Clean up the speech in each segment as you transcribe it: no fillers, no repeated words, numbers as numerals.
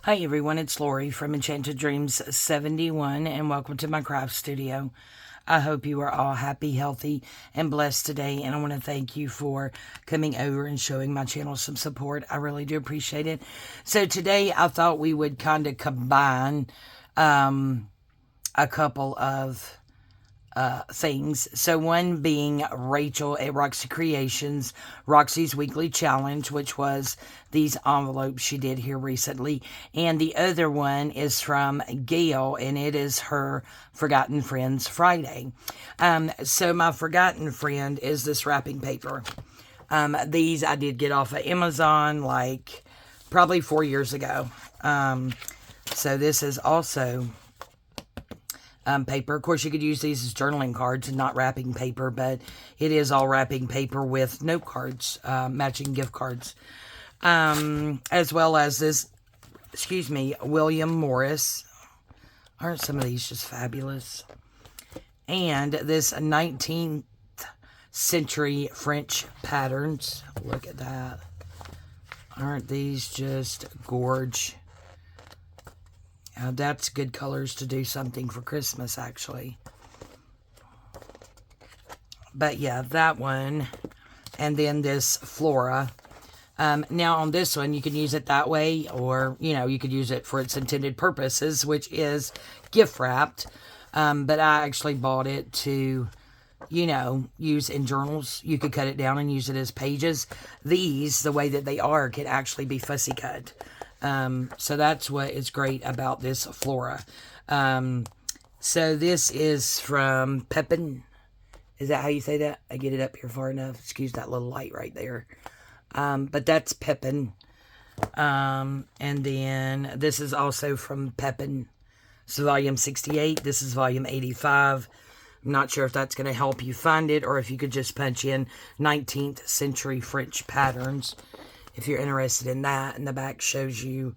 Hi everyone, it's Lorie from Enchanted Dreams 71 and welcome to my craft studio. I hope you are all happy, healthy, and blessed today, and I want to thank you for coming over and showing my channel some support. I really do appreciate it. So today I thought we would kind of combine a couple of things. So one being Rachel at Roxy Creations, Roxy's weekly challenge, which was these envelopes she did here recently. And the other one is from Gail, and it is her Forgotten Friends Friday. So my Forgotten Friend is this wrapping paper. These I did get off of Amazon like probably 4 years ago. So this is also paper. Of course, you could use these as journaling cards and not wrapping paper, but it is all wrapping paper with note cards, matching gift cards. As well as this, William Morris. Aren't some of these just fabulous? And this 19th century French patterns. Look at that. Aren't these just gorge? That's good colors to do something for Christmas, actually. But yeah, that one. And then this Flora. Now on this one, you can use it that way, or, you could use it for its intended purposes, which is gift wrapped. But I actually bought it to, use in journals. You could cut it down and use it as pages. These, the way that they are, can actually be fussy cut. So that's what is great about this Flora. So this is from Pepin. Is that how you say that? I get it up here far enough. Excuse that little light right there. But that's Pepin. And then this is also from Pepin. It's volume 68. This is volume 85. I'm not sure if that's going to help you find it, or if you could just punch in 19th century French patterns, if you're interested in that. And the back shows you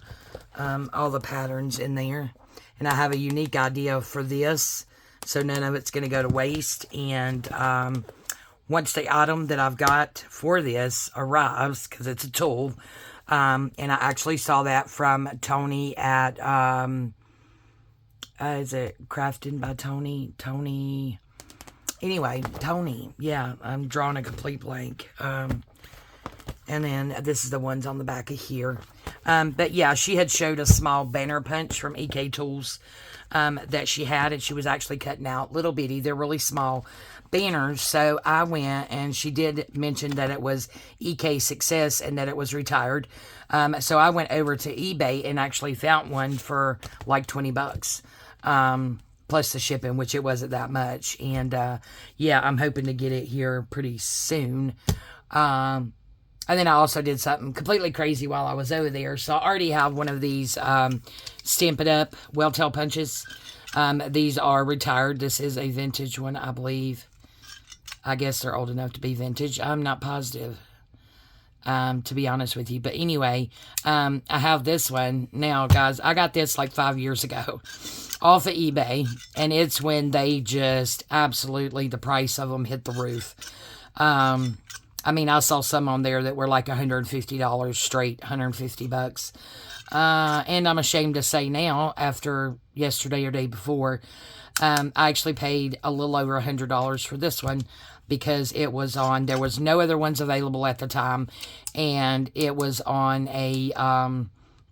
all the patterns in there. And I have a unique idea for this, so none of it's going to go to waste. And once the item that I've got for this arrives, because it's a tool, and I actually saw that from Tony at, is it Crafted by Tony? Tony, yeah, I'm drawing a complete blank. And then this is the ones on the back of here. But yeah, she had showed a small banner punch from EK Tools that she had, and she was actually cutting out little bitty, they're really small banners. So I went, and she did mention that it was EK Success and that it was retired. So I went over to eBay and actually found one for like $20. Plus the shipping, which it wasn't that much. And yeah, I'm hoping to get it here pretty soon. And then I also did something completely crazy while I was over there. So I already have one of these Stamp It Up Well-Tail punches. These are retired. This is a vintage one, I believe. I guess they're old enough to be vintage. I'm not positive, to be honest with you. But anyway, I have this one. Now, guys, I got this like 5 years ago off of eBay. And it's when they just absolutely, the price of them hit the roof. I mean, I saw some on there that were like $150 straight, $150. And I'm ashamed to say now, after yesterday or day before, I actually paid a little over $100 for this one, because it was on, there was no other ones available at the time, and it was on a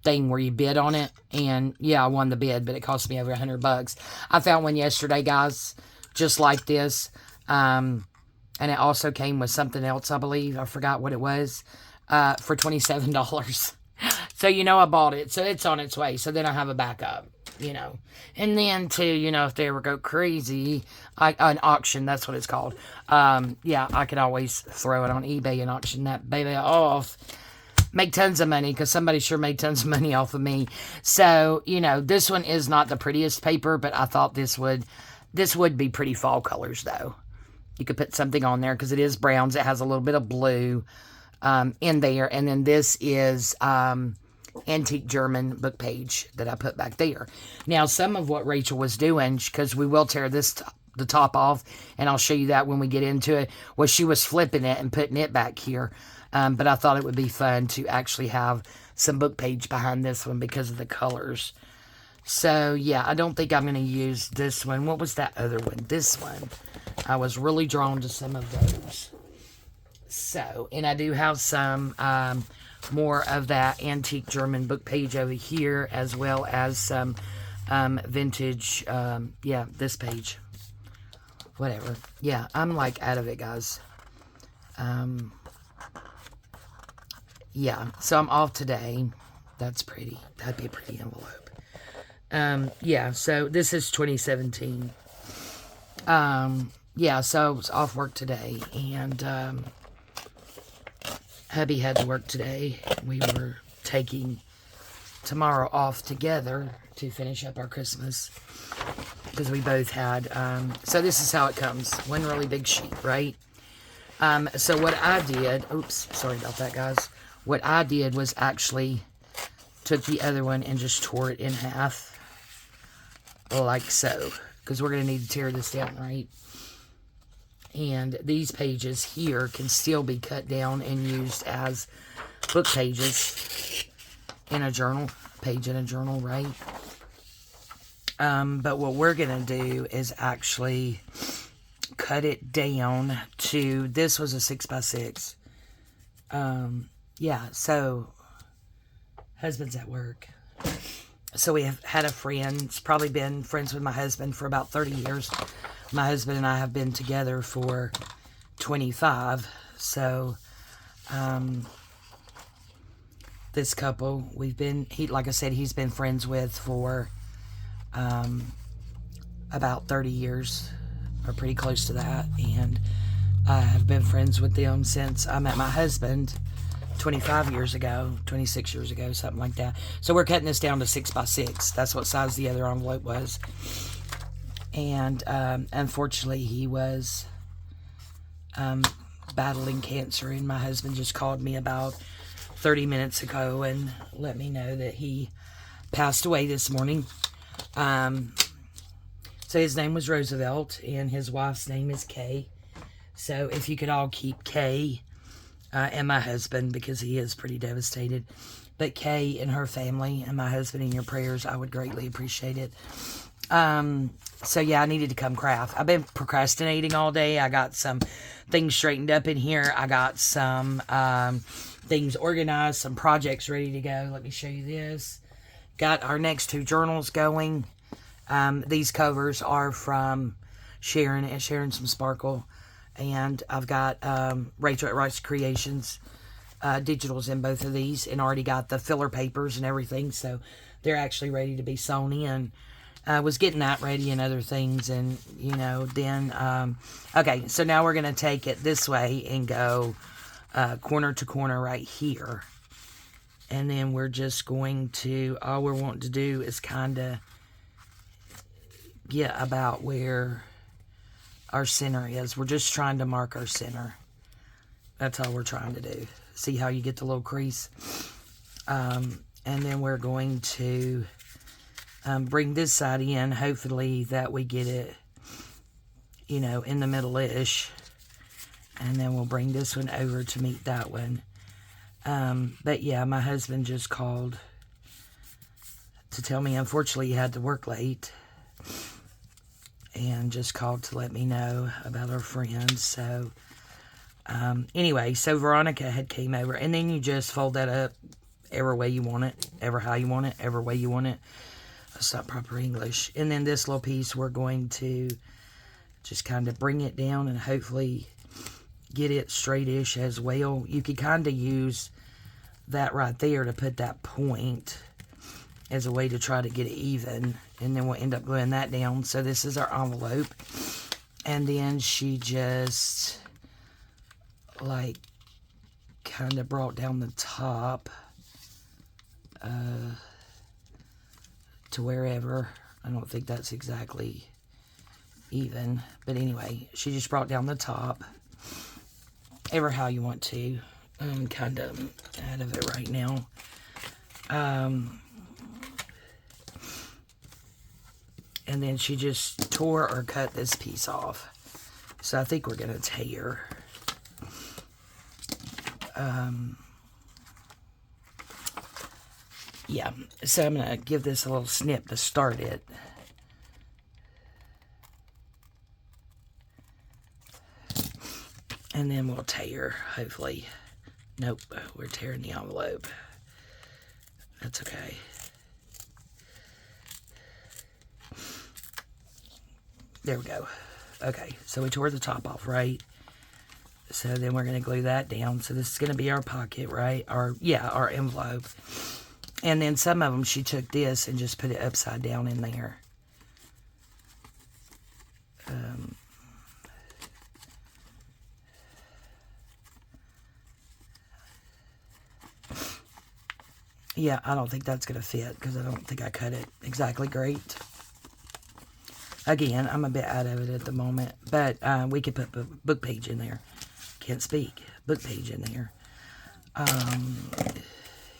thing where you bid on it, and yeah, I won the bid, but it cost me over $100. I found one yesterday, guys, just like this. And it also came with something else, I believe. I forgot what it was. For $27. So, I bought it. So, it's on its way. So, then I have a backup, And then, too, if they ever go crazy, an auction, that's what it's called. Yeah, I could always throw it on eBay and auction that baby off. Make tons of money, because somebody sure made tons of money off of me. So, this one is not the prettiest paper, but I thought this would be pretty fall colors, though. You could put something on there because it is browns. It has a little bit of blue in there. And then this is antique German book page that I put back there. Now, some of what Rachel was doing, because we will tear the top off, and I'll show you that when we get into it, was she was flipping it and putting it back here. But I thought it would be fun to actually have some book page behind this one because of the colors. So, yeah, I don't think I'm going to use this one. What was that other one? This one. I was really drawn to some of those. So, and I do have some more of that antique German book page over here, as well as some vintage, yeah, this page. Whatever. Yeah, I'm like out of it, guys. Yeah, so I'm off today. That's pretty. That'd be a pretty envelope. Yeah, so this is 2017. Yeah, so I was off work today, and hubby had to work today. We were taking tomorrow off together to finish up our Christmas, because we both had, so this is how it comes. One really big sheet, right? So what I did, oops, sorry about that, guys. What I did was actually took the other one and just tore it in half. Like so, because we're going to need to tear this down, right? And these pages here can still be cut down and used as book pages in a journal, page in a journal, right? But what we're going to do is actually cut it down to, this was a 6x6. Yeah, so husband's at work. So we have had a friend, it's probably been friends with my husband for about 30 years. My husband and I have been together for 25. So, this couple, we've been, like I said, he's been friends with for, about 30 years, or pretty close to that. And I have been friends with them since I met my husband 25 years ago, 26 years ago, something like that. So we're cutting this down to 6x6. That's what size the other envelope was. And unfortunately, he was battling cancer, and my husband just called me about 30 minutes ago and let me know that he passed away this morning. So his name was Roosevelt, and his wife's name is Kay. So if you could all keep Kay and my husband, because he is pretty devastated, but Kay and her family and my husband in your prayers, I would greatly appreciate it. So yeah, I needed to come craft. I've been procrastinating all day. I got some things straightened up in here. I got some things organized, some projects ready to go. Let me show you this. Got our next 2 journals going. These covers are from Sharon and Some Sparkle. And I've got Rachel at Rice Creations digitals in both of these, and already got the filler papers and everything, so they're actually ready to be sewn in. I was getting that ready and other things, and you know, then okay, so now we're gonna take it this way and go corner to corner right here, and then we're just going to, all we're wanting to do is kind of get about where our center is. We're just trying to mark our center. That's all we're trying to do. See how you get the little crease? And then we're going to bring this side in. Hopefully that we get it, you know, in the middle-ish. And then we'll bring this one over to meet that one. But yeah, my husband just called to tell me, unfortunately, he had to work late. And just called to let me know about our friends. So, anyway, so Veronica had came over. And then you just fold that up every way you want it. Ever how you want it. Every way you want it. That's not proper English. And then this little piece, we're going to just kind of bring it down and hopefully get it straightish as well. You could kind of use that right there to put that point as a way to try to get it even, and then we'll end up gluing that down. So this is our envelope, and then she just like kind of brought down the top to wherever. I don't think that's exactly even, but anyway, she just brought down the top ever how you want to. I'm kind of out of it right now. And then she just tore or cut this piece off. So I think we're going to tear. Yeah, so I'm going to give this a little snip to start it. And then we'll tear, hopefully. Nope, we're tearing the envelope. That's okay. There we go. Okay, so we tore the top off, right? So then we're going to glue that down. So this is going to be our pocket, right? Our envelope. And then some of them, she took this and just put it upside down in there. Yeah, I don't think that's going to fit because I don't think I cut it exactly great. Again, I'm a bit out of it at the moment, but we could put a book page in there. Can't speak. Book page in there.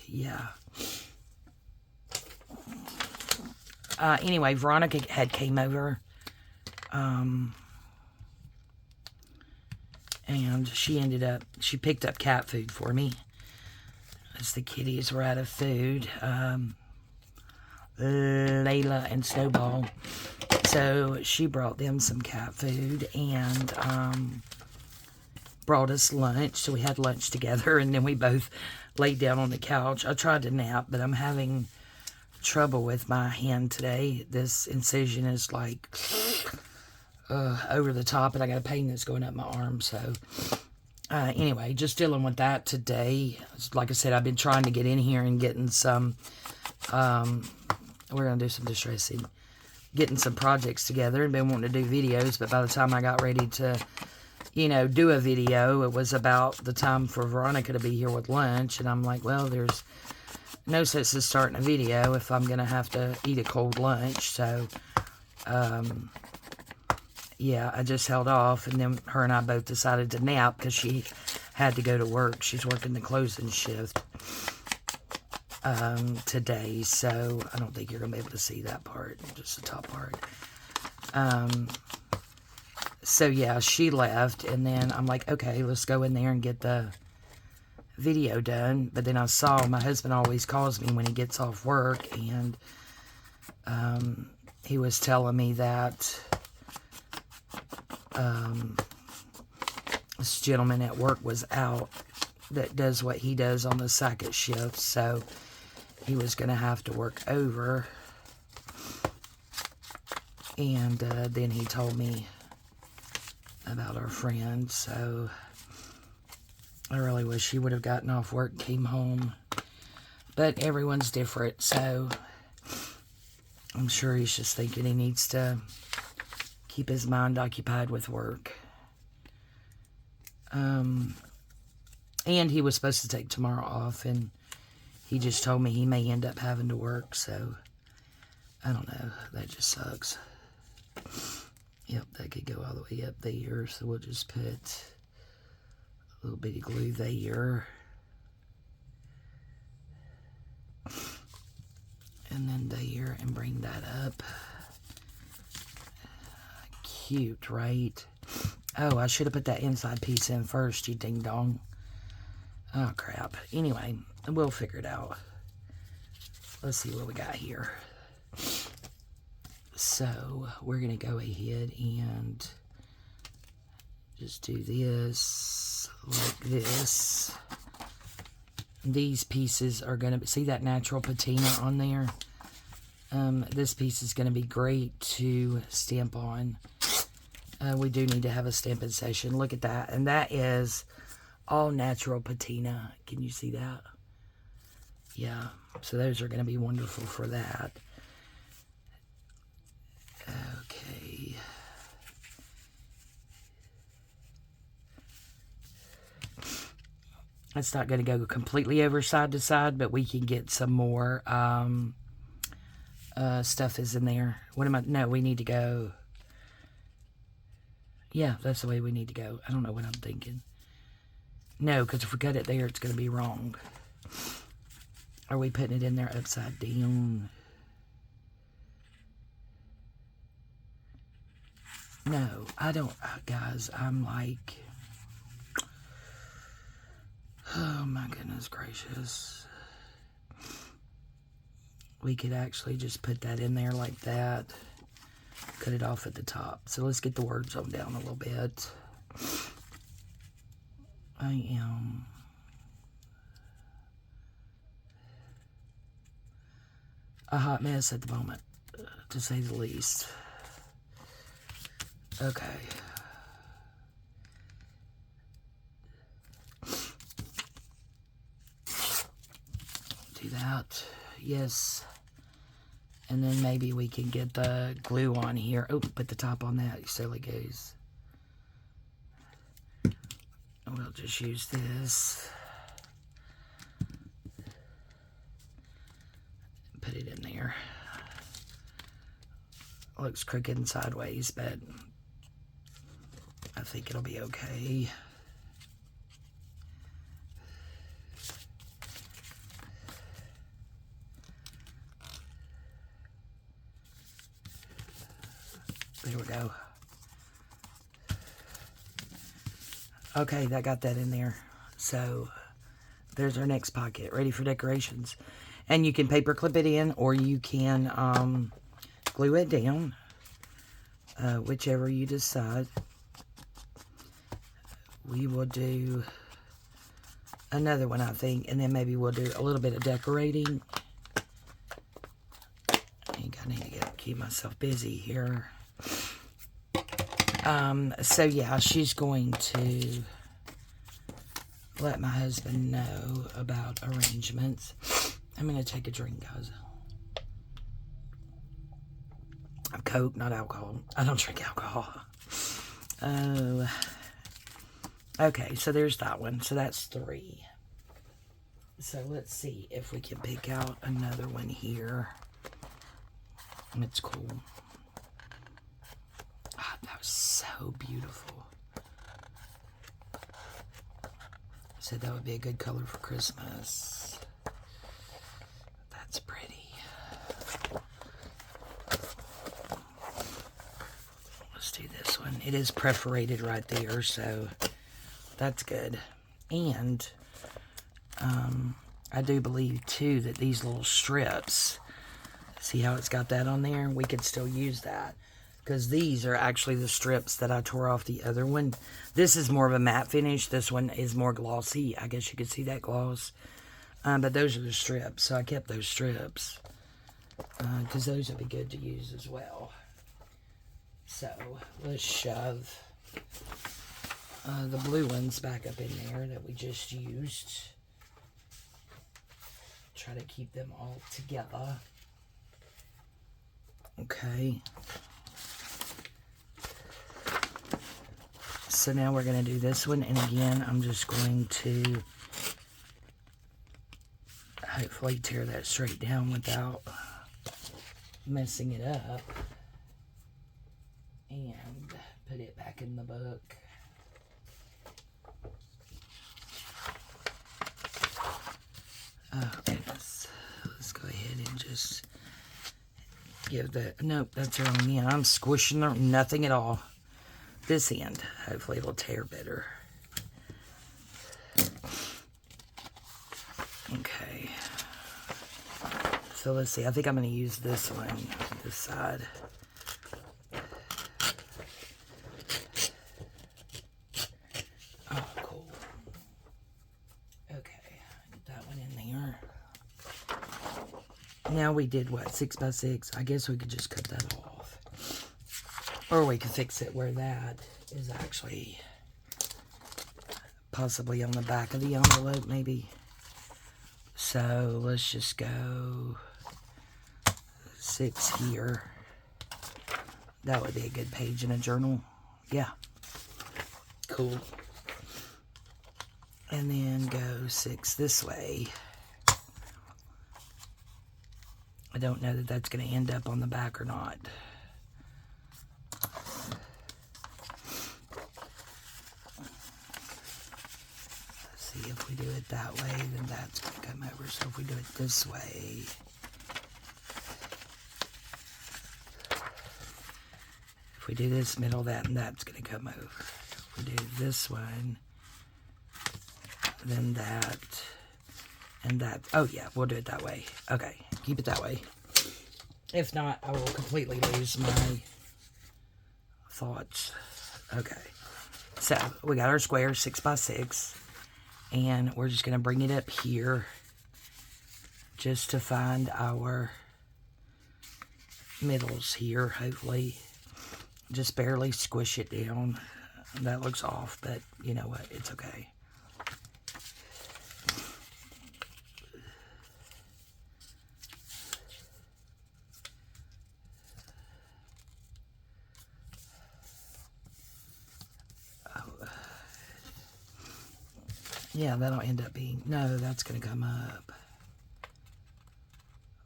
Yeah. Anyway, Veronica had came over. And she picked up cat food for me. As the kitties were out of food. Layla and Snowball. So she brought them some cat food and brought us lunch. So we had lunch together and then we both laid down on the couch. I tried to nap, but I'm having trouble with my hand today. This incision is like over the top and I got a pain that's going up my arm. So anyway, just dealing with that today. Like I said, I've been trying to get in here and getting some, we're going to do some distressing, getting some projects together and been wanting to do videos, but by the time I got ready to, do a video, it was about the time for Veronica to be here with lunch, and I'm like, well, there's no sense in starting a video if I'm going to have to eat a cold lunch, so, yeah, I just held off, and then her and I both decided to nap because she had to go to work. She's working the closing shift today, so I don't think you're going to be able to see that part, just the top part. So, yeah, she left, and then I'm like, okay, let's go in there and get the video done. But then I saw my husband always calls me when he gets off work, and he was telling me that this gentleman at work was out that does what he does on the second shift, so he was going to have to work over. And then he told me about our friend, so I really wish he would have gotten off work and came home. But everyone's different, so I'm sure he's just thinking he needs to keep his mind occupied with work. And he was supposed to take tomorrow off, and he just told me he may end up having to work, so I don't know. That just sucks. Yep, that could go all the way up there, so we'll just put a little bitty glue there. And then there, and bring that up. Cute, right? Oh, I should have put that inside piece in first, you ding dong. Oh, crap. Anyway, we'll figure it out. Let's see what we got here. So, we're going to go ahead and just do this like this. These pieces are going to, see that natural patina on there? This piece is going to be great to stamp on. We do need to have a stamping session. Look at that. And that is all natural patina. Can you see that? Yeah. So those are going to be wonderful for that. Okay. It's not going to go completely over side to side, but we can get some more stuff is in there. What am I? No, we need to go. Yeah, that's the way we need to go. I don't know what I'm thinking. No, because if we cut it there, it's going to be wrong. Are we putting it in there upside down? No, I don't. Guys, I'm like... Oh, my goodness gracious. we could actually just put that in there like that. Cut it off at the top. So let's get the words on down a little bit. I am a hot mess at the moment, to say the least. Okay. Do that. Yes. And then maybe we can get the glue on here. Oh, put the top on that, you silly goose. We'll just use this. Put it in there. Looks crooked and sideways, but I think it'll be okay. There we go. Okay, that got that in there. So there's our next pocket, ready for decorations. And you can paper clip it in, or you can glue it down, whichever you decide. We will do another one, I think, and then maybe we'll do a little bit of decorating. I think I need to keep myself busy here. So yeah, she's going to let my husband know about arrangements. I'm going to take a drink, guys. Coke, not alcohol. I don't drink alcohol. Oh. Okay, so there's that one. So that's 3. So let's see if we can pick out another one here. And it's cool. Oh, that was so beautiful. Said that would be a good color for Christmas. That's pretty. Let's do this one. It is perforated right there, so that's good. And I do believe too that these little strips, see how it's got that on there? We could still use that, because these are actually the strips that I tore off the other one. This is more of a matte finish. This one is more glossy. I guess you could see that gloss. But those are the strips, so I kept those strips, because those would be good to use as well. So let's shove the blue ones back up in there that we just used. Try to keep them all together. Okay. So now we're going to do this one, and again, I'm just going to hopefully tear that straight down without messing it up, and put it back in the book. Oh goodness, let's go ahead and just give that, nope, that's wrong. Yeah, I'm squishing there, nothing at all. This end, hopefully it'll tear better. Okay. So let's see, I think I'm going to use this one, this side. Oh, cool. Okay, get that one in there. Now we did what, 6 by 6? I guess we could just cut that off. Or we could fix it where that is actually possibly on the back of the envelope, maybe. So let's just go 6 here. That would be a good page in a journal. Yeah. Cool. And then go 6 this way. I don't know that that's going to end up on the back or not. See, if we do it that way, then that's going to come over. So if we do it this way, if we do this middle, that and that's going to come over. If we do this one, then that and that. Oh yeah, we'll do it that way. Okay, keep it that way. If not, I will completely lose my thoughts. Okay. So, we got our square 6x6. And we're just going to bring it up here just to find our middles here, hopefully. Just barely squish it down. That looks off, but you know what? It's okay. Yeah, that'll end up being... No, that's going to come up.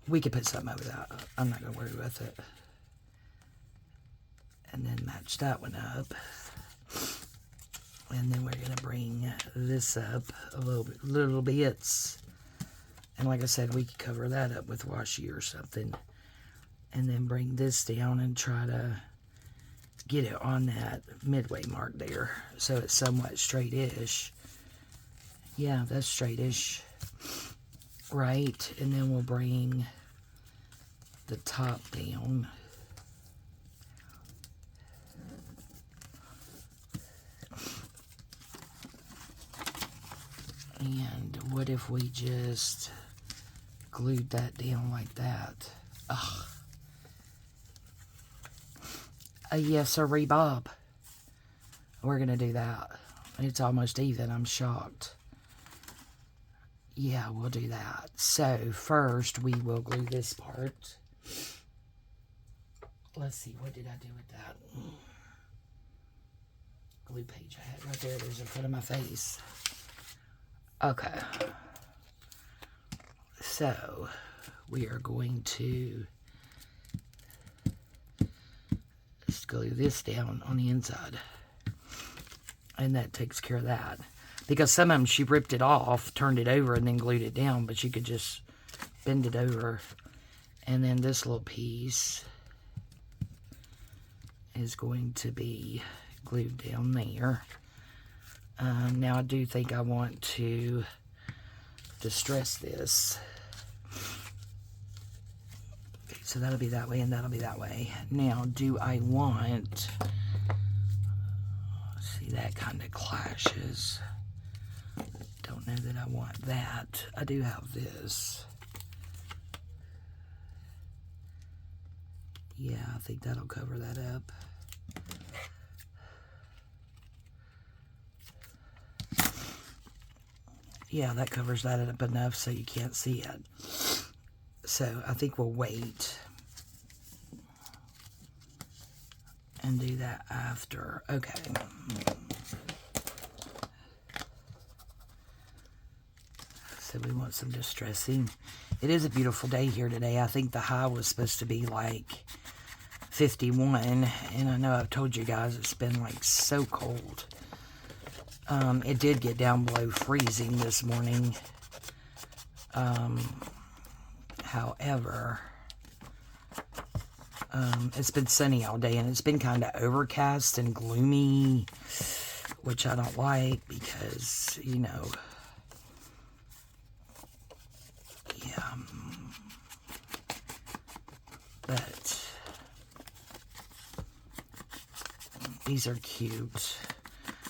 We could put something over that. I'm not going to worry with it. And then match that one up. And then we're going to bring this up a little bits. And like I said, we could cover that up with washi or something. And then bring this down and try to get it on that midway mark there. So it's somewhat straight-ish. Yeah, that's straight-ish. Right, and then we'll bring the top down. And what if we just glued that down like that? Ugh. Yes, sirree, Bob. We're going to do that. It's almost even. I'm shocked. Yeah, we'll do that. So, first, we will glue this part. Let's see, what did I do with that? Glue page I had right there. It is in front of my face. Okay. So, we are going to just glue this down on the inside. And that takes care of that. Because some of them, she ripped it off, turned it over, and then glued it down. But you could just bend it over. And then this little piece is going to be glued down there. Now, I do think I want to distress this. Okay, so that'll be that way, and that'll be that way. Now, do I want... See, that kind of clashes. Don't know that I want that. I do have this. Yeah, I think that'll cover that up. Yeah, that covers that up enough so you can't see it. So I think we'll wait and do that after. Okay. So we want some distressing. It is a beautiful day here today. I think the high was supposed to be like 51. And I know I've told you guys it's been like so cold. It did get down below freezing this morning. However, it's been sunny all day, and it's been kind of overcast and gloomy, which I don't like because, you know, yeah, but these are cute.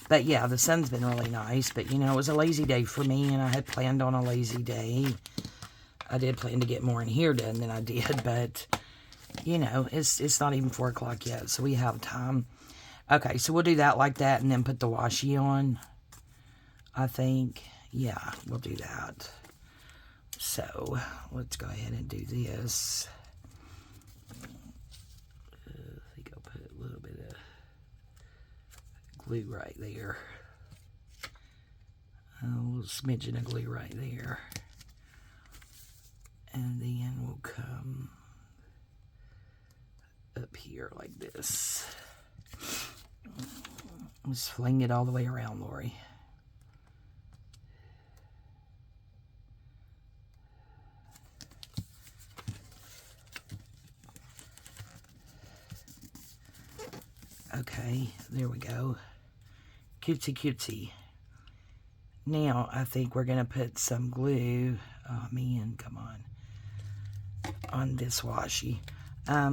But yeah, the sun's been really nice, but you know, it was a lazy day for me, and I had planned on a lazy day. I did plan to get more in here done than I did, but you know, it's not even 4 o'clock yet, so we have time. Okay, so we'll do that like that, and then put the washi on, I think. Yeah, we'll do that. So, let's go ahead and do this. I think I'll put a little bit of glue right there. A little smidgen of glue right there. And then we'll come up here like this. Just fling it all the way around, Lorie. Okay, there we go. Cutesy cutesy. Now, I think we're going to put some glue, oh man, come on this washi. I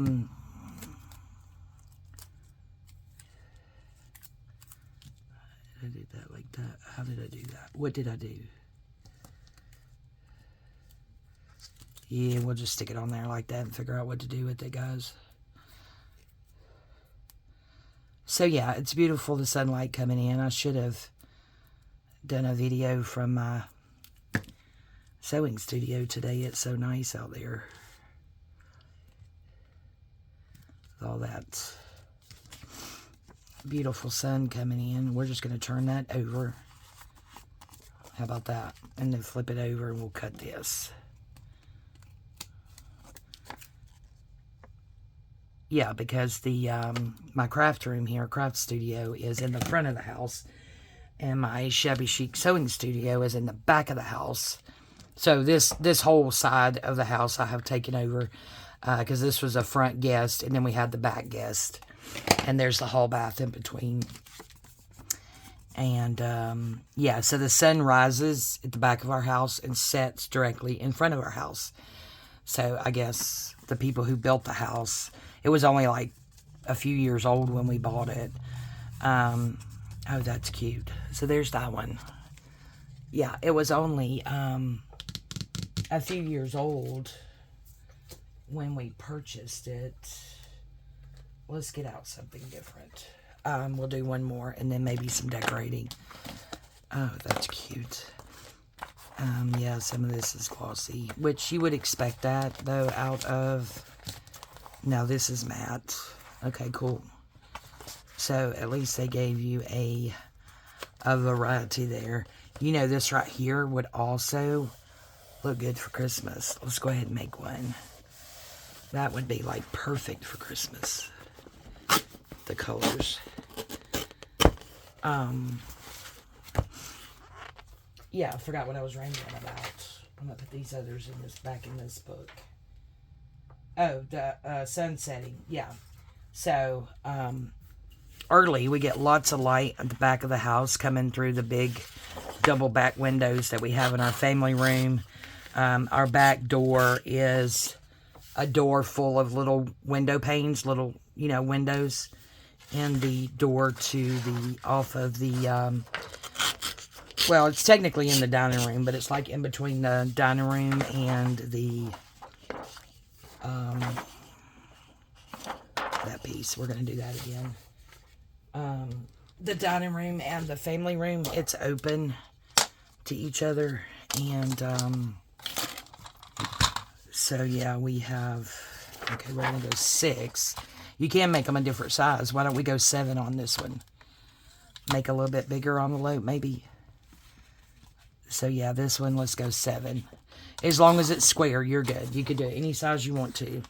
did that like that. How did I do that? What did I do? Yeah, we'll just stick it on there like that and figure out what to do with it, guys. So yeah, it's beautiful, the sunlight coming in. I should have done a video from my sewing studio today. It's so nice out there. With all that beautiful sun coming in. We're just going to turn that over. How about that? And then flip it over and we'll cut this. Yeah, because the my craft room here, craft studio, is in the front of the house. And my shabby chic sewing studio is in the back of the house. So this whole side of the house I have taken over. Because this was a front guest, and then we had the back guest. And there's the hall bath in between. And, yeah, so the sun rises at the back of our house and sets directly in front of our house. So I guess the people who built the house, it was only like a few years old when we bought it. Oh, that's cute. So there's that one. Yeah, it was only a few years old when we purchased it. Let's get out something different. We'll do one more and then maybe some decorating. Oh, that's cute. Yeah, some of this is glossy, which you would expect that, though, out of... Now, this is matte. Okay, cool. So, at least they gave you a variety there. You know, this right here would also look good for Christmas. Let's go ahead and make one. That would be, like, perfect for Christmas. The colors. Yeah, I forgot what I was rambling about. I'm going to put these others in this, back in this book. Oh, the sun setting. Yeah. So, early, we get lots of light at the back of the house coming through the big double back windows that we have in our family room. Our back door is a door full of little window panes, little, you know, windows. And the door to the, off of the, well, it's technically in the dining room, but it's like in between the dining room and the, that piece. We're going to do that again. The dining room and the family room, it's open to each other. And, so yeah, we have, okay, we're going to go 6. You can make them a different size. Why don't we go 7 on this one? Make a little bit bigger on the loop, maybe. So yeah, this one, let's go 7. As long as it's square, you're good. You could do it any size you want to.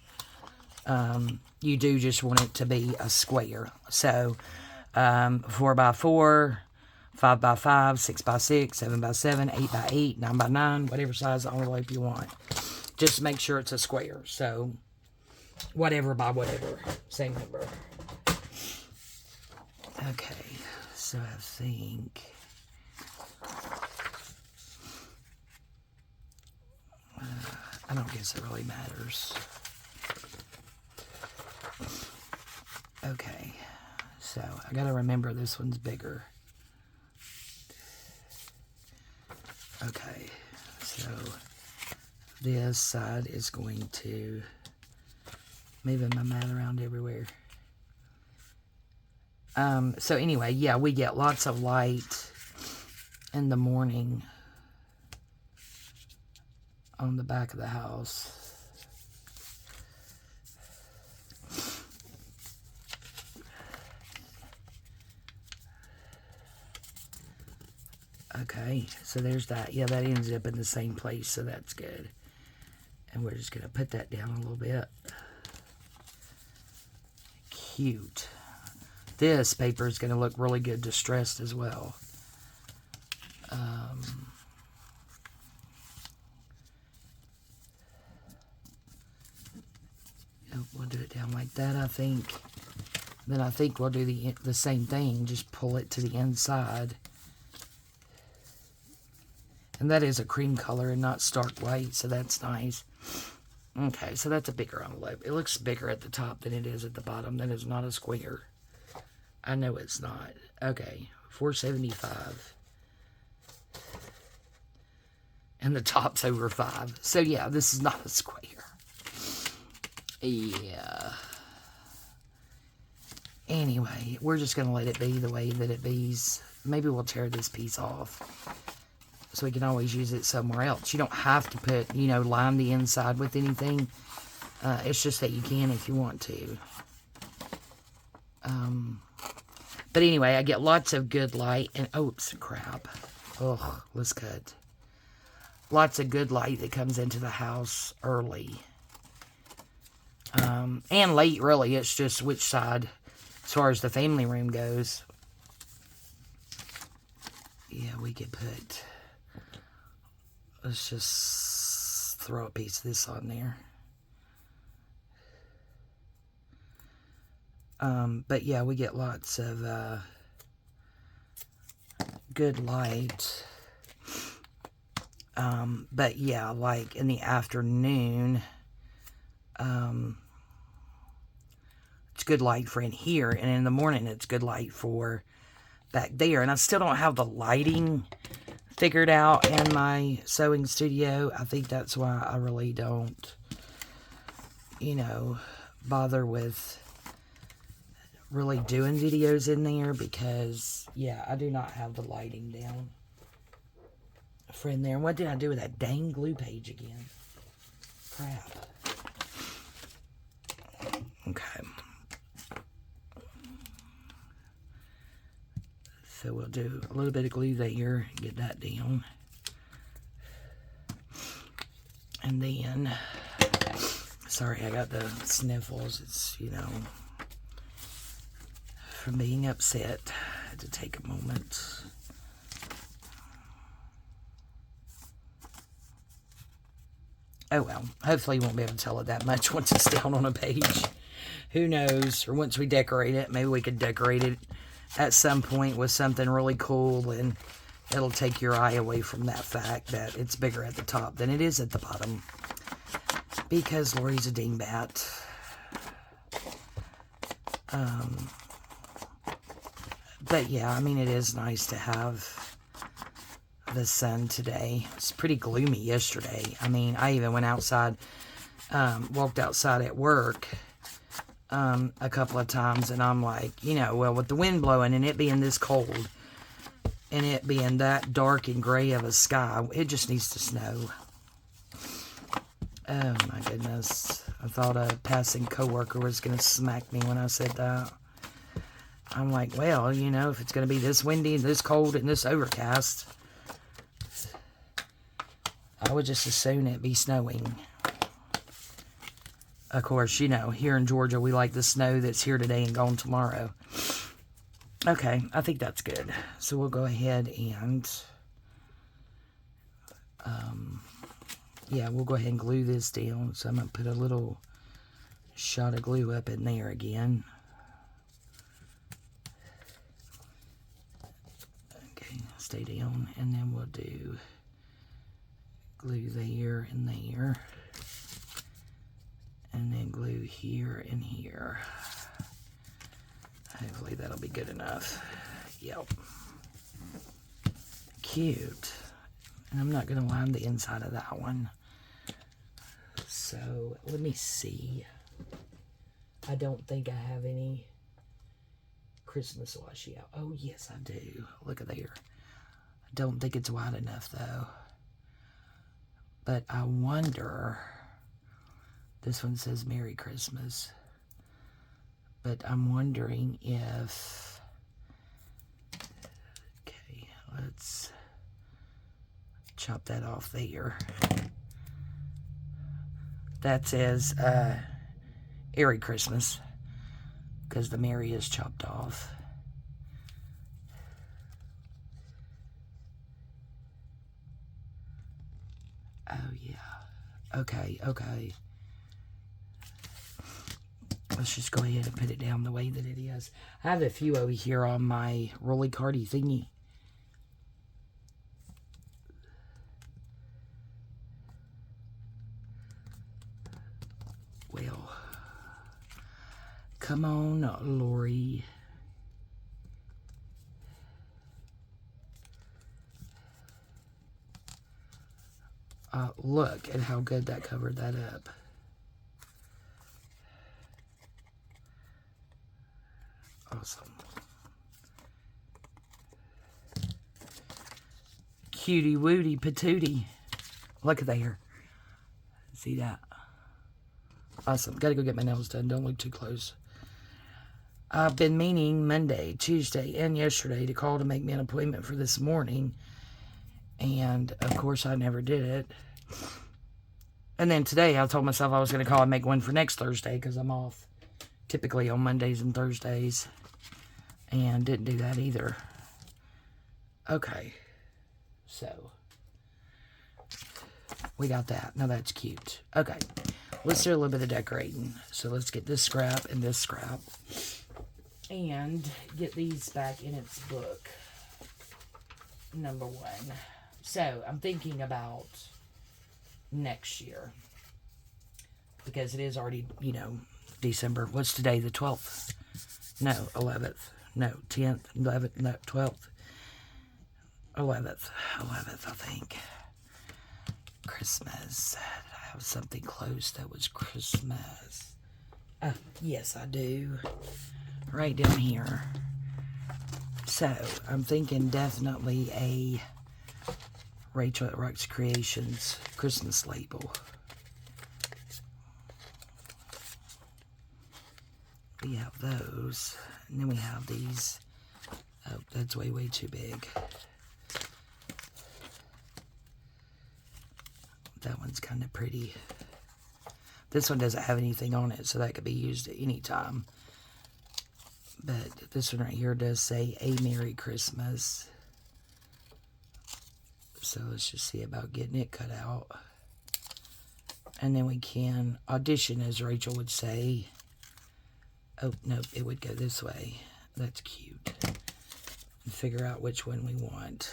You do just want it to be a square. So, 4x4, 5x5, 6x6, 7x7, 8x8, 9x9, whatever size envelope you want. Just make sure it's a square. So, whatever by whatever. Same number. Okay, so I think... I don't guess it really matters. Okay, so I gotta remember this one's bigger. Okay, so this side is going to... Moving my mat around everywhere. So anyway, yeah, we get lots of light in the morning on the back of the house. Okay, so there's that. Yeah, that ends up in the same place, so that's good. And we're just going to put that down a little bit. Cute. This paper is going to look really good distressed as well. We'll do it down like that, I think. Then I think we'll do the same thing. Just pull it to the inside. And that is a cream color and not stark white, so that's nice. Okay, so that's a bigger envelope. It looks bigger at the top than it is at the bottom. That is not a square. I know it's not. Okay, $4.75. And the top's over 5. So yeah, this is not a square. Yeah. Anyway, we're just going to let it be the way that it be's. Maybe we'll tear this piece off, so we can always use it somewhere else. You don't have to put, line the inside with anything. It's just that you can if you want to. But anyway, I get lots of good light. And, oops, crap. Ugh, let's cut. Lots of good light that comes into the house early. And late, really. It's just which side, as far as the family room goes. Yeah, we could put... Let's just throw a piece of this on there. But yeah, we get lots of good light. But yeah, like in the afternoon, it's good light for in here, and in the morning it's good light for back there. And I still don't have the lighting figured out in my sewing studio. I think that's why I really don't, bother with really doing videos in there, because yeah, I do not have the lighting down for in there. And what did I do with that dang glue page again? Crap. Okay. So we'll do a little bit of glue there, get that down. And then, sorry, I got the sniffles. It's, from being upset. I had to take a moment. Oh well, hopefully you won't be able to tell it that much once it's down on a page. Who knows? Or once we decorate it, maybe we could decorate it at some point with something really cool, and it'll take your eye away from that fact that it's bigger at the top than it is at the bottom. Because Lorie's a dingbat. But yeah, I mean, it is nice to have the sun today. It's pretty gloomy yesterday. I mean, I even went outside, walked outside at work a couple of times, and I'm like, well, with the wind blowing and it being this cold and it being that dark and gray of a sky, it just needs to snow. Oh my goodness. I thought a passing coworker was going to smack me when I said that. I'm like, well, if it's going to be this windy and this cold and this overcast, I would just as soon it be snowing. Of course, here in Georgia, we like the snow that's here today and gone tomorrow. Okay, I think that's good. So we'll go ahead and, yeah, we'll go ahead and glue this down. So I'm going to put a little shot of glue up in there again. Okay, stay down, and then we'll do glue there and there. And then glue here and here. Hopefully that'll be good enough. Yep. Cute. And I'm not going to line the inside of that one. So, let me see. I don't think I have any Christmas washi out. Oh, yes, I do. Look at there. I don't think it's wide enough, though. But I wonder... This one says Merry Christmas. But I'm wondering if... Okay, let's chop that off there. That says Merry Christmas, because the Merry is chopped off. Oh, yeah. Okay, okay. Let's just go ahead and put it down the way that it is. I have a few over here on my rolly carty thingy. Come on, Lorie. Look at how good that covered that up. Awesome. Cutie wootie patootie. Look at there. See that? Awesome. Gotta go get my nails done. Don't look too close. I've been meaning Monday, Tuesday, and yesterday to call to make me an appointment for this morning. And, of course, I never did it. And then today I told myself I was going to call and make one for next Thursday because I'm off typically on Mondays and Thursdays. And didn't do that either. Okay. So, we got that. Now that's cute. Okay. Let's do a little bit of decorating. So let's get this scrap and this scrap. And get these back in its book. Number 1. So, I'm thinking about next year. Because it is already, you know, December. What's today? The 12th? No, 11th. No, 10th, 11th, no, 12th. 11th, I think. Christmas. Did I have something close that was Christmas? Yes, I do. Right down here. So, I'm thinking definitely a Rachel at Rock's Creations Christmas label. We have those. And then we have these. Oh, that's way, way too big. That one's kind of pretty. This one doesn't have anything on it, so that could be used at any time. But this one right here does say, A Merry Christmas. So let's just see about getting it cut out. And then we can audition, as Rachel would say. Oh, no, it would go this way. That's cute. And figure out which one we want.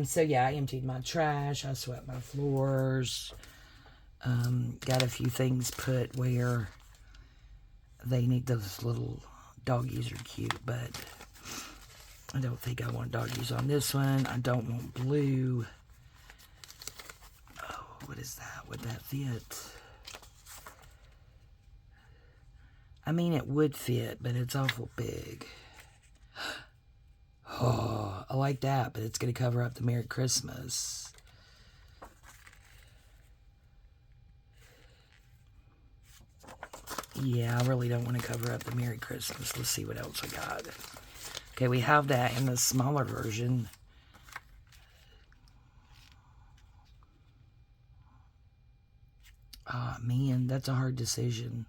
So yeah, I emptied my trash. I swept my floors. Got a few things put where they need. Those little doggies are cute, but I don't think I want doggies on this one. I don't want blue. Oh, what is that? Would that fit? I mean, it would fit, but it's awful big. Oh, I like that, but it's going to cover up the Merry Christmas. Yeah, I really don't want to cover up the Merry Christmas. Let's see what else we got. Okay, we have that in the smaller version. Oh, man, that's a hard decision.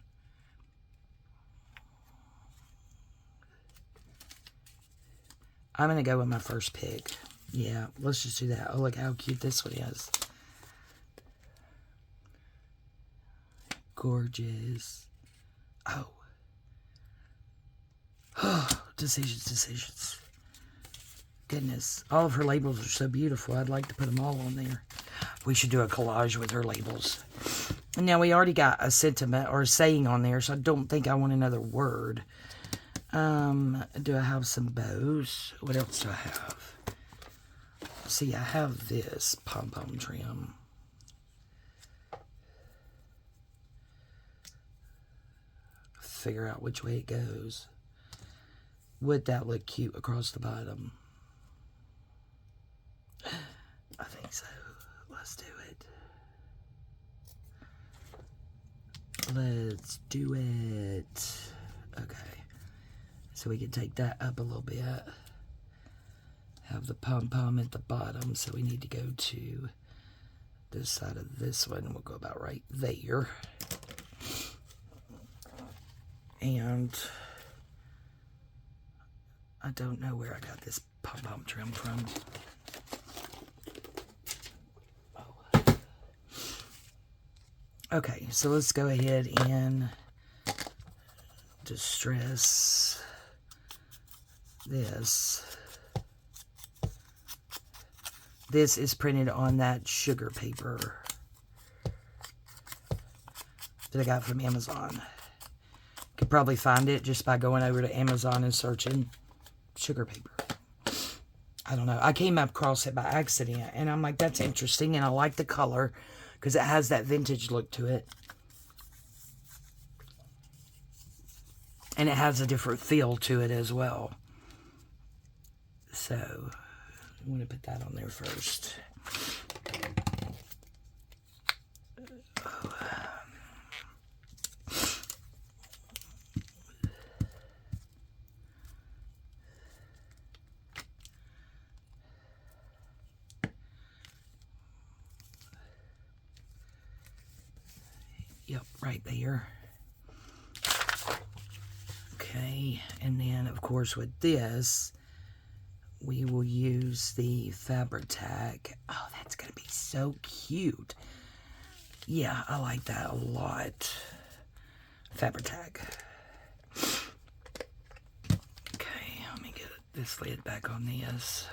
I'm going to go with my first pick. Yeah, let's just do that. Oh, look how cute this one is. Gorgeous. Oh. Oh, decisions. Goodness. All of her labels are so beautiful. I'd like to put them all on there. We should do a collage with her labels. And now we already got a sentiment or a saying on there, so I don't think I want another word. Do I have some bows? What else do I have? See, I have this pom-pom trim. Figure out which way it goes. Would that look cute across the bottom? I think so. Let's do it. Let's do it. Okay. So we can take that up a little bit. Have the pom-pom at the bottom. So we need to go to this side of this one. We'll go about right there. And I don't know where I got this pom-pom trim from. Oh. Okay, so let's go ahead and distress this. This is printed on that sugar paper that I got from Amazon. Could probably find it just by going over to Amazon and searching sugar paper. I don't know. I came across it by accident, and I'm like, that's interesting, and I like the color because it has that vintage look to it. And it has a different feel to it as well. So, I'm going to put that on there first. Yep, right there. Okay, and then of course with this, we will use the fabric tag. Oh, that's gonna be so cute. Yeah, I like that a lot. Fabric tag. Okay, let me get this lid back on this.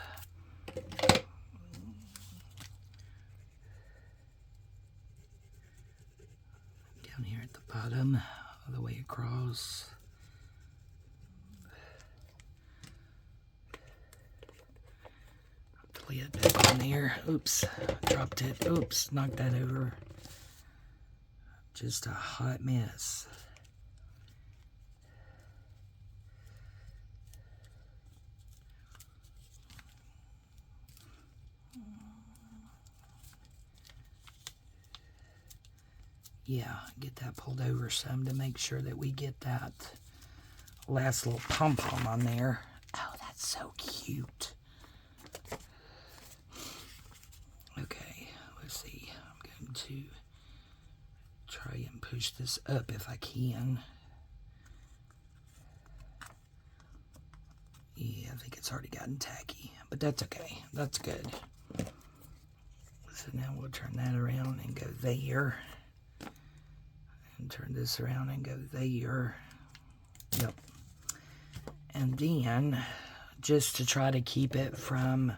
Down here at the bottom, all the way across. Lid back on there. Oops, dropped it. Oops, knocked that over. Just a hot mess. Yeah, get that pulled over some to make sure that we get that last little pom-pom on there. Oh, that's so cute. Okay, let's see. I'm going to try and push this up if I can. Yeah, I think it's already gotten tacky, but that's okay. That's good. So now we'll turn that around and go there. And turn this around and go there. Yep. And then, just to try to keep it from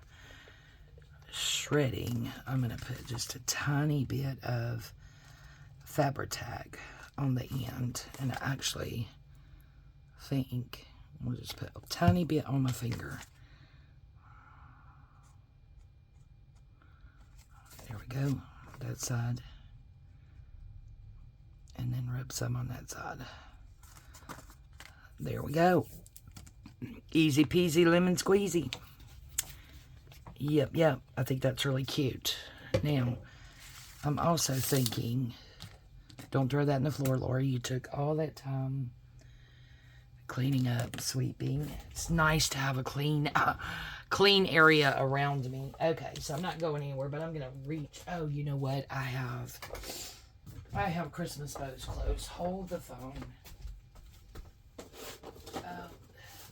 shredding, I'm going to put just a tiny bit of fabric tag on the end. And I actually think we'll just put a tiny bit on my finger. There we go. That side. And then rub some on that side. There we go. Easy peasy lemon squeezy. Yep. I think that's really cute. Now, I'm also thinking, don't throw that in the floor, Lorie. You took all that time cleaning up, sweeping. It's nice to have a clean area around me. Okay, so I'm not going anywhere, but I'm going to reach. Oh, you know what? I have Christmas bows closed. Hold the phone.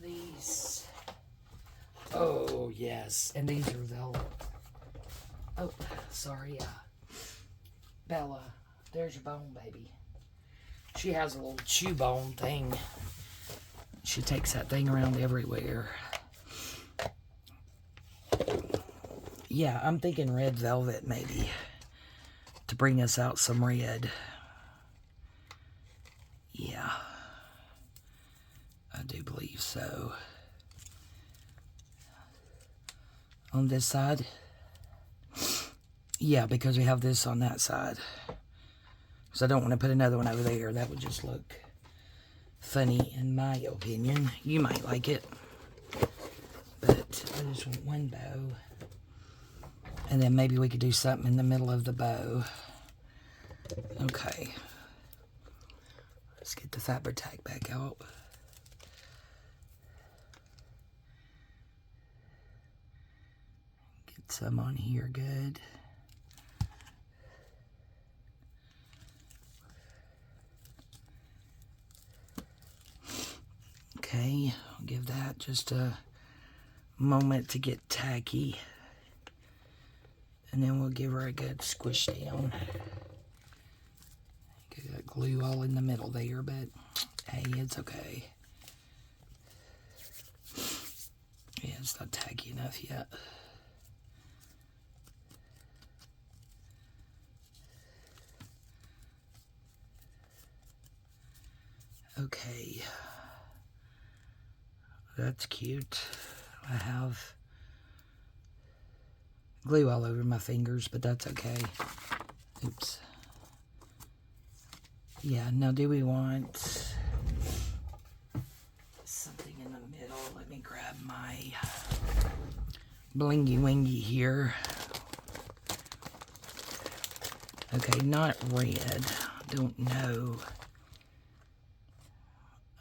These. Oh, yes. And these are velvet. Oh, sorry. Bella, there's your bone, baby. She has a little chew bone thing. She takes that thing around everywhere. Yeah, I'm thinking red velvet, maybe, to bring us out some red. Yeah, I do believe so. On this side? Yeah, because we have this on that side. So I don't want to put another one over there. That would just look funny in my opinion. You might like it. But I just want one bow. And then maybe we could do something in the middle of the bow. Okay. Let's get the fabric tag back out. Get some on here good. Okay, I'll give that just a moment to get tacky. And then we'll give her a good squish down. Got glue all in the middle there, but hey, it's okay. Yeah, it's not tacky enough yet. Okay. That's cute. I have glue all over my fingers, but that's okay. Oops. Yeah, now do we want something in the middle? Let me grab my blingy wingy here. Okay, not red. Don't know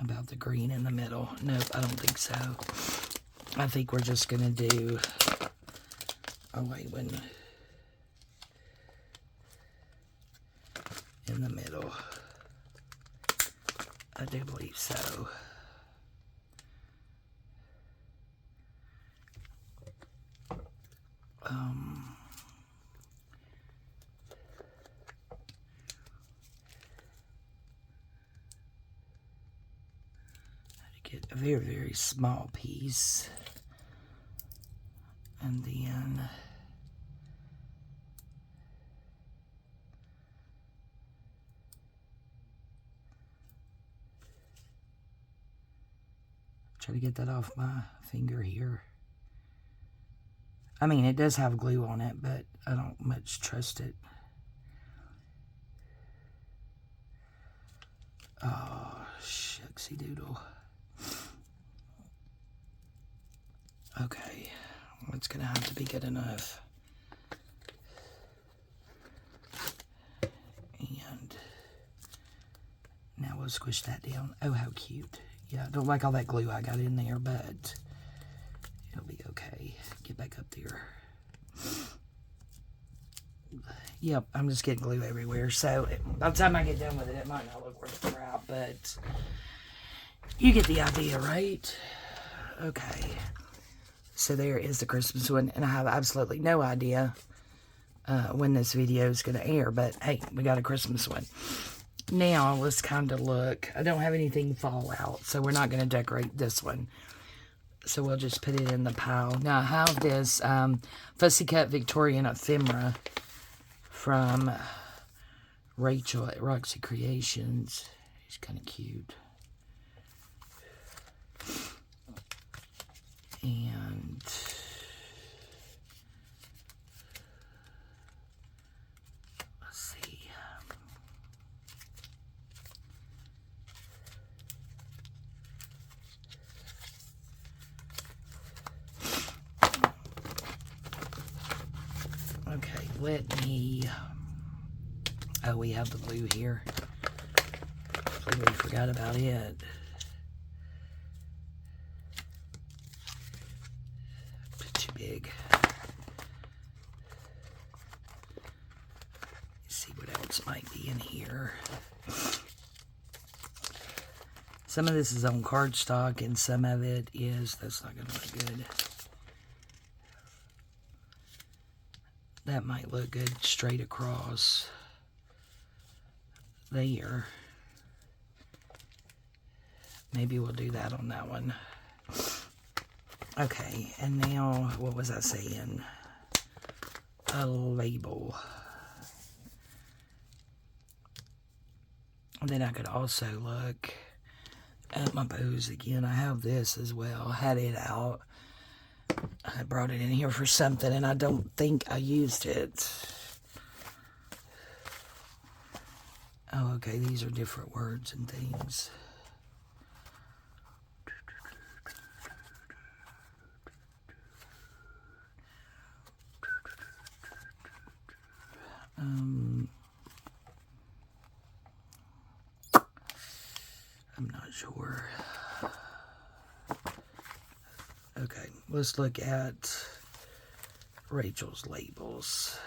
about the green in the middle. Nope, I don't think so. I think we're just gonna do a white one in the middle. I do believe so. Get a very, very small piece. And then try to get that off my finger here. I mean, it does have glue on it, but I don't much trust it. Oh, shucksy doodle. Okay, it's gonna have to be good enough. And now we'll squish that down. Oh, how cute. Yeah, I don't like all that glue I got in there, but it'll be okay. Get back up there. Yep, I'm just getting glue everywhere. So by the time I get done with it, it might not look worth the crap, but you get the idea, right? Okay. So there is the Christmas one, and I have absolutely no idea when this video is going to air, but hey, we got a Christmas one. Now, let's kind of look. I don't have anything fall out, so we're not going to decorate this one. So we'll just put it in the pile. Now, I have this Fussy Cut Victorian ephemera from Rachel at Roxy Creations. She's kind of cute. And let's see. Okay, let me. Oh, we have the blue here. Completely forgot about it. Big. See what else might be in here. Some of this is on cardstock and some of it is, that's not going to look good. That might look good straight across there. Maybe we'll do that on that one. Okay, and now, what was I saying? A label. And then I could also look at my bows again. I have this as well. I had it out. I brought it in here for something, and I don't think I used it. Oh, okay, these are different words and things. I'm not sure. Okay, let's look at Rachel's labels.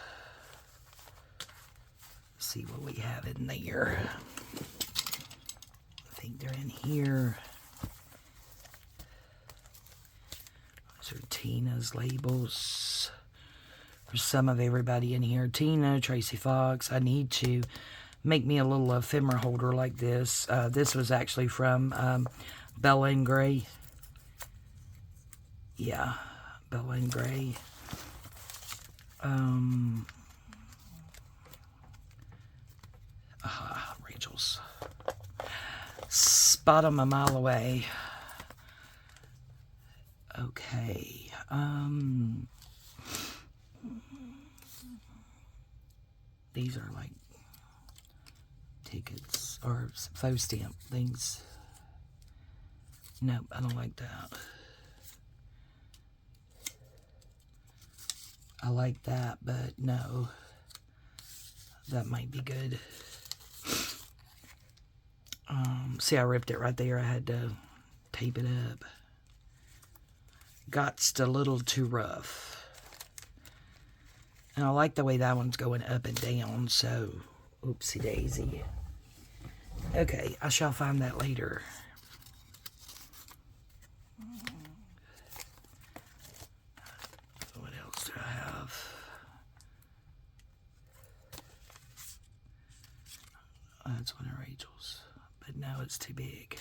See what we have in there. I think they're in here. Those are Tina's labels. There's some of everybody in here. Tina, Tracy Fox. I need to make me a little ephemera holder like this. This was actually from Bella and Gray. Yeah, Bella and Gray. Rachel's. spot them a mile away. Okay. These are like tickets or faux stamp things. Nope, I don't like that. I like that, but no. That might be good. See, I ripped it right there. I had to tape it up. Got's a little too rough. And I like the way that one's going up and down, so oopsie daisy. Okay, I shall find that later. What else do I have? Oh, that's one of Rachel's, but no, it's too big.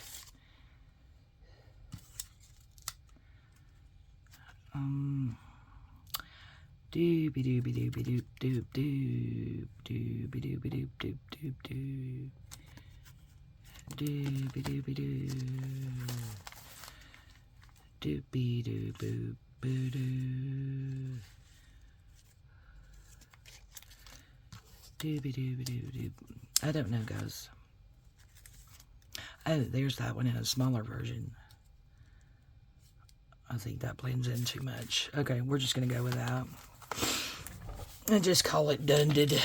Doobie doobie doobie doop doop doop doobie doobie doop doop doop doop doobie doobie doop doobie doop boop boo doo doobie doobie doop doop. I don't know, guys. Oh, there's that one in a smaller version. I think that blends in too much. Okay, we're just gonna go with that. And just call it dunded.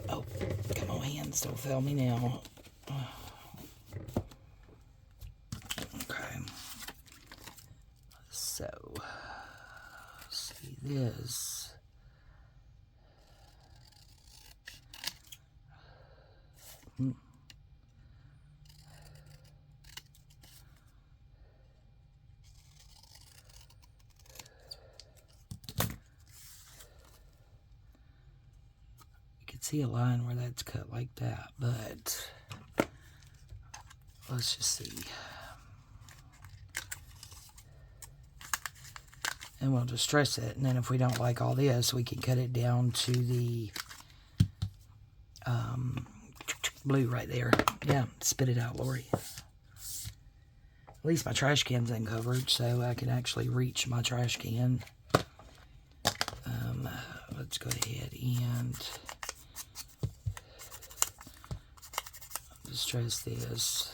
Oh, come on, hands, don't fail me now. Okay. So, see this. See a line where that's cut like that, but let's just see. And we'll just stress it, and then if we don't like all this, we can cut it down to the blue right there. Yeah, spit it out, Lorie. At least my trash can's uncovered, so I can actually reach my trash can. Let's go ahead and stress this.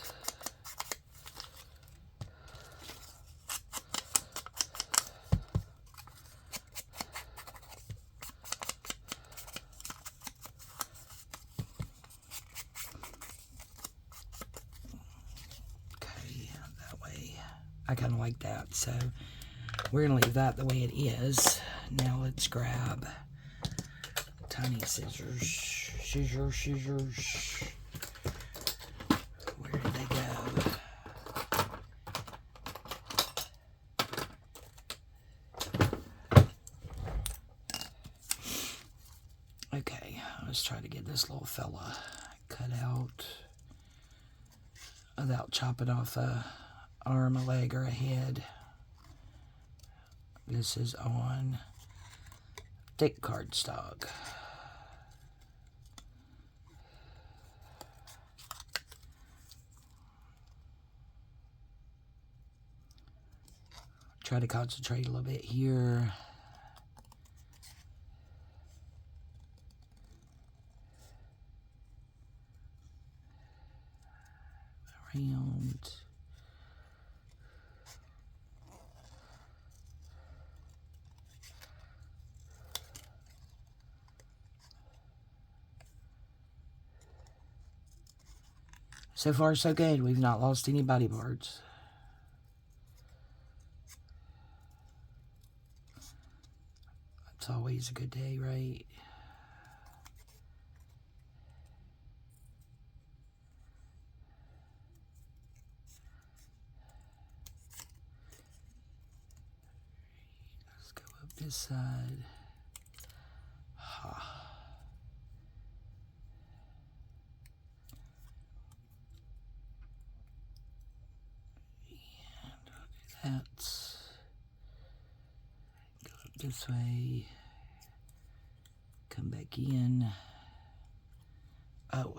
Okay, that way. I kind of like that, so we're going to leave that the way it is. Now let's grab tiny scissors. Scissors. Where did they go? Okay, let's try to get this little fella cut out without chopping off a arm, a leg, or a head. This is on thick cardstock. Try to concentrate a little bit here. Around. So far, so good. We've not lost any body parts. It's always a good day, right? Let's go up this side. And I'll do that. Go up this way. Come back in. Oh.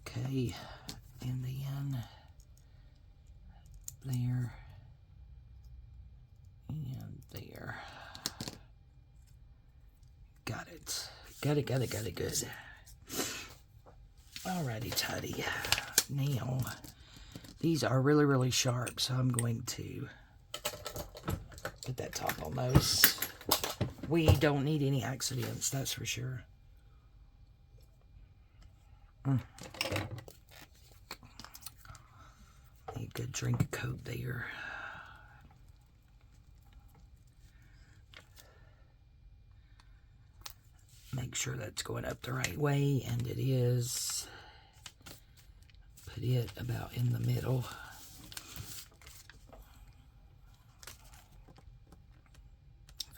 Okay, and then there and there. Got it. Got it, good. Alrighty, tidy. Now, these are really, really sharp, so I'm going to put that top on those. We don't need any accidents, that's for sure. Need a good drink of Coke there. Make sure that's going up the right way, and it is. Put it about in the middle. I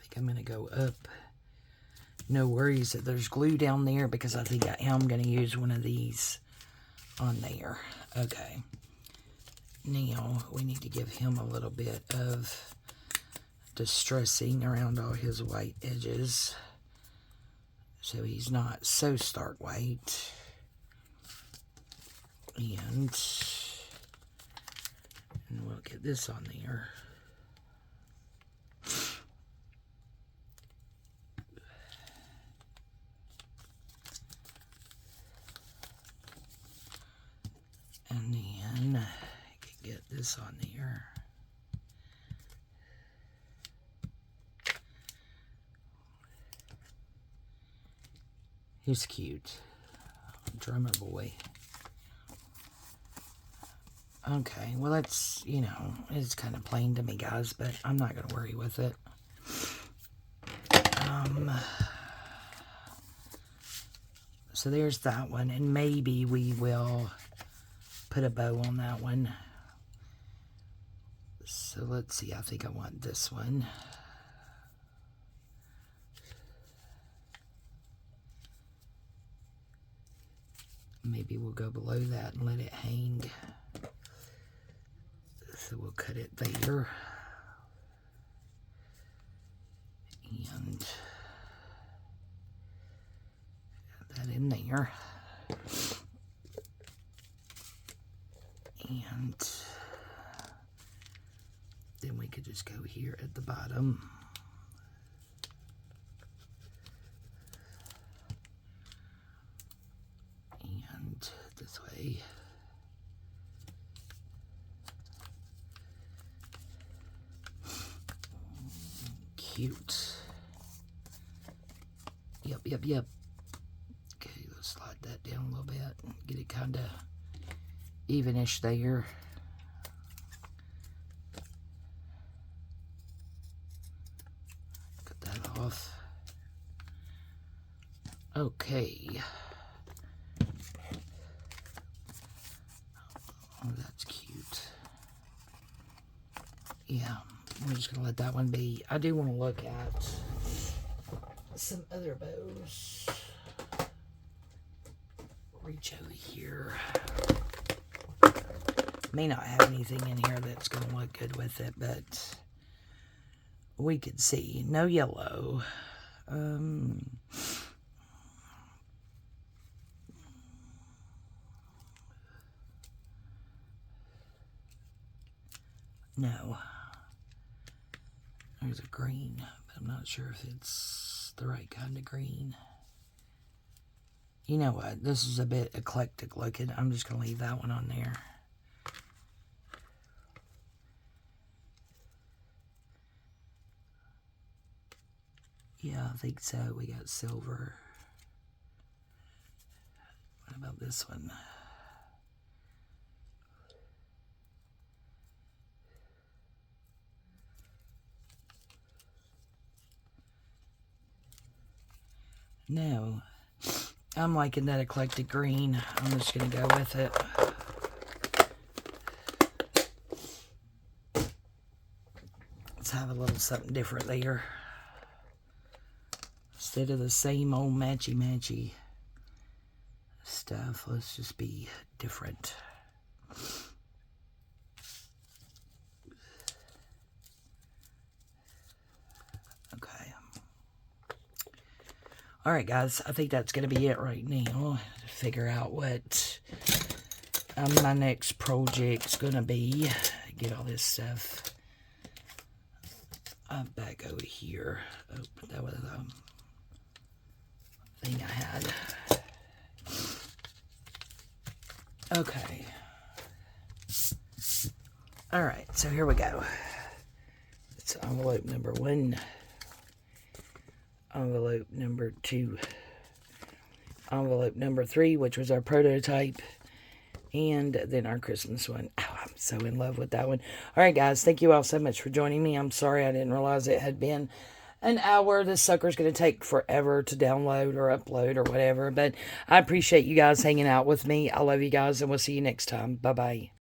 think I'm going to go up. No worries that there's glue down there, because I think I am going to use one of these on there. Okay. Now, we need to give him a little bit of distressing around all his white edges, so he's not so stark white. And we'll get this on there. And then I can get this on there. He's cute. Drummer boy. Okay, well that's, you know, it's kind of plain to me, guys, but I'm not going to worry with it. So there's that one, and maybe we will put a bow on that one. So let's see, I think I want this one. Maybe we'll go below that and let it hang. So we'll cut it there. And that in there. And then we could just go here at the bottom. And this way. Cute. Yep. Okay, let's slide that down a little bit and get it kind of evenish there. Cut that off. Okay. Oh, that's cute. Yeah, we're just going to let that one be. I do want to look at some other bows. Reach over here. May not have anything in here that's going to look good with it, but we could see. No yellow. No. There's a green, but I'm not sure if it's the right kind of green. You know what? This is a bit eclectic looking. I'm just going to leave that one on there. Yeah, I think so. We got silver. What about this one? No. I'm liking that eclectic green. I'm just going to go with it. Let's have a little something different there. Instead of the same old matchy-matchy stuff, let's just be different. Okay. All right, guys, I think that's going to be it right now. Figure out what my next project's going to be. Get all this stuff back over here. Oh, that was the thing I had. Okay. All right, so here we go. It's envelope number 1, envelope number 2, envelope number 3, which was our prototype, and then our Christmas one. Oh, I'm so in love with that one. All right, guys, thank you all so much for joining me. I'm sorry I didn't realize it had been an hour. This sucker's going to take forever to download or upload or whatever, but I appreciate you guys hanging out with me. I love you guys, and we'll see you next time. Bye-bye.